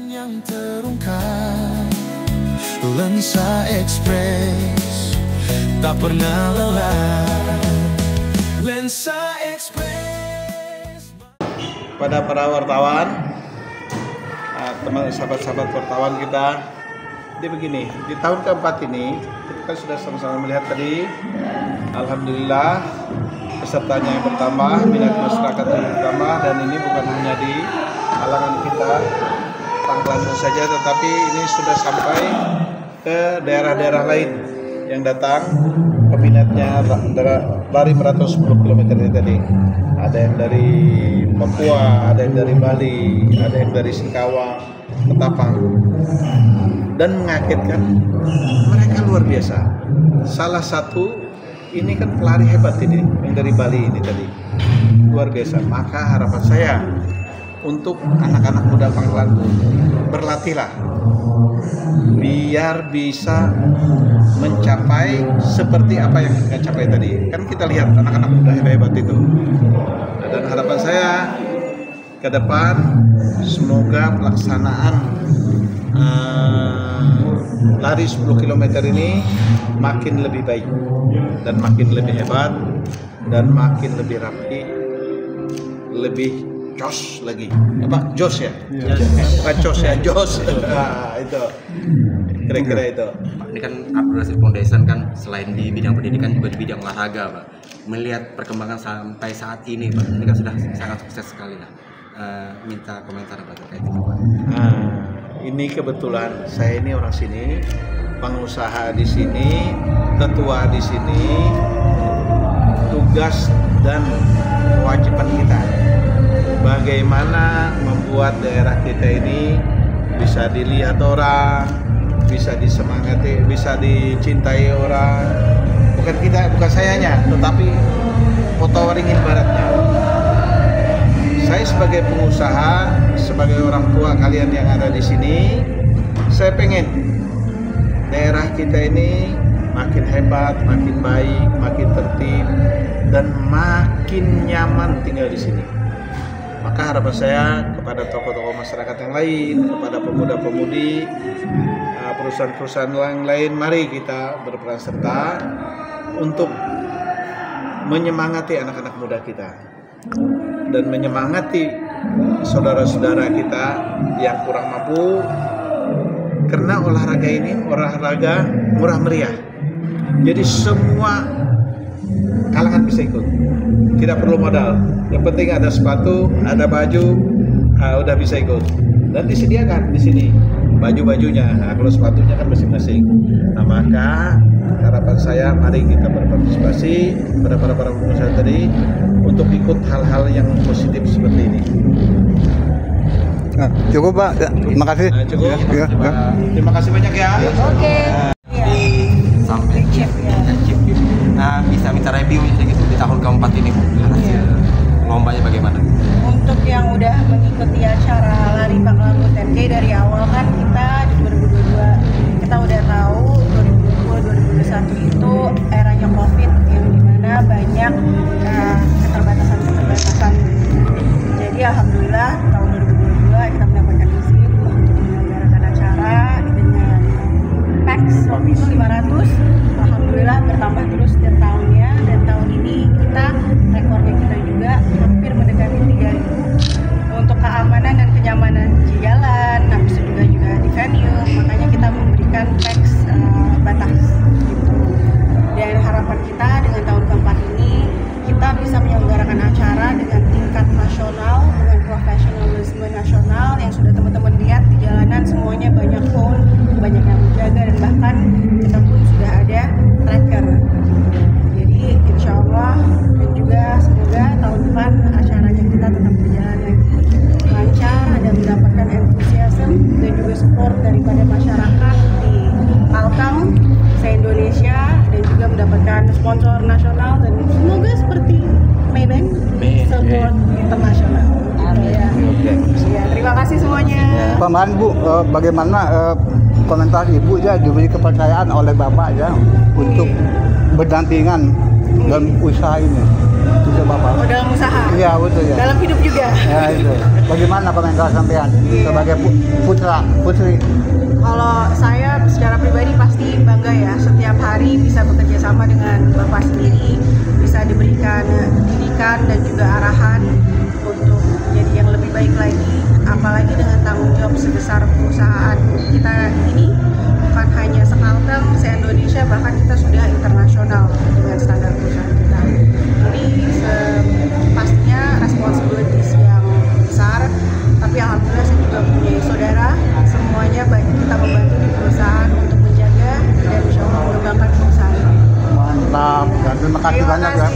yang terungkap, Lensa Express tak pernah lelah. Lensa Express. Pada para wartawan, teman sahabat-sahabat wartawan kita, jadi begini, di tahun keempat ini kita kan sudah sama-sama melihat tadi, alhamdulillah pesertanya yang bertambah, minat masyarakat yang bertambah, dan ini bukan hanya di kalangan kita Pangkalan saja, tetapi ini sudah sampai ke daerah-daerah lain yang datang peminatnya lari maraton 10 km ini tadi. Ada yang dari Papua, ada yang dari Bali, ada yang dari Singkawang, Ketapang, dan mengagetkan, mereka luar biasa. Salah satu ini kan pelari hebat ini yang dari Bali ini tadi, luar biasa. Maka harapan saya untuk anak-anak muda Pangkalan, berlatihlah biar bisa mencapai seperti apa yang kita capai tadi. Kan kita lihat anak-anak muda hebat itu. Dan harapan saya ke depan semoga pelaksanaan lari 10 km ini makin lebih baik dan makin lebih hebat dan makin lebih rapi, lebih jos lagi. Apa? Jos ya? Bukan jos ya, jos. Nah, itu. Kira-kira itu. Ini kan Abdul Nasir Foundation kan selain di bidang pendidikan juga di bidang olahraga, Pak. Melihat perkembangan sampai saat ini, Pak, ini kan sudah sangat sukses sekali lah. Minta komentar Pak terkait itu, Pak. Ini kebetulan saya ini orang sini, pengusaha di sini, ketua di sini. Tugas dan kewajiban kita bagaimana membuat daerah kita ini bisa dilihat orang, bisa disemangati, bisa dicintai orang. Bukan sayanya, tetapi kota Waringin Baratnya. Saya sebagai pengusaha, sebagai orang tua kalian yang ada di sini, saya pengen daerah kita ini makin hebat, makin baik, makin tertib, dan makin nyaman tinggal di sini. Maka harapan saya kepada tokoh-tokoh masyarakat yang lain, kepada pemuda-pemudi, perusahaan-perusahaan yang lain, mari kita berperan serta untuk menyemangati anak-anak muda kita dan menyemangati saudara-saudara kita yang kurang mampu, karena olahraga ini olahraga murah meriah. Jadi semua kalangan bisa ikut, tidak perlu modal. Yang penting ada sepatu, ada baju, udah bisa ikut. Dan disediakan di sini baju-bajunya. Nah, kalau sepatunya kan masing-masing. Nah, maka harapan saya mari kita berpartisipasi pada para pengusaha tadi untuk ikut hal-hal yang positif seperti ini. Nah, cukup Pak, terima kasih. Cukup. Ya. Terima kasih banyak ya. Oke. Sampai chip ya. Nah, bisa minta review gitu di tahun keempat ini, Bu. Hasil lombanya bagaimana? Untuk yang udah mengikuti acara lari Pangkalan 10K dari awal kan kita di 2022 kita udah tahu 2020-2021 itu eranya COVID yang dimana banyak keterbatasan. Jadi alhamdulillah tahun 2022 kita mendapatkan izin untuk menyelenggarakan acara dengan PAX waktu itu 500. Alhamdulillah bertambah terus setiap tahunnya, dan tahun ini kita rekornya kita juga hampir mendekati 3.000 untuk keamanan dan kenyamanan di jalan, habis itu juga di venue, makanya kita memberikan PAX batas gitu. Dan harapan kita dengan tahun keempat ini kita bisa menyelenggarakan acara dengan tingkat nasional, dengan profesionalisme nasional yang sudah teman-teman lihat di jalanan semuanya banyak phone, banyak yang menjaga, dan bahkan kita pun sudah ada tracker. Jadi insya Allah dan juga semoga tahun depan acaranya kita tetap berjalan lagi lancar, dan mendapatkan enthusiasm dan juga support daripada masyarakat di Palkang se-Indonesia, dan juga mendapatkan sponsor nasional, dan semoga seperti Maybank support internasional. Ya. Terima kasih semuanya. Pemain Bu, bagaimana komentar Ibu ya diberi kepercayaan oleh Bapak ya untuk berdampingan dalam usaha ini? itu Bapak. Oh, dalam usaha. Iya betul ya. Dalam hidup juga. Ya itu. Bagaimana komentar sampean sebagai putri? Kalau saya secara pribadi pasti bangga ya, setiap hari bisa bekerja sama dengan Bapak sendiri, bisa diberikan didikan dan juga arahan untuk jadi yang lebih baik lagi, apalagi dengan tanggung jawab sebesar perusahaan kita ini, bukan hanya sekalteng se-Indonesia, bahkan kita sudah internasional dengan standar perusahaan kita. Jadi pastinya responsibilities yang besar, tapi alhamdulillah saya juga punya saudara, semuanya kita membantu di perusahaan untuk menjaga dan insya Allah mengembangkan perusahaan. Mantap, dan terima kasih banyak ya.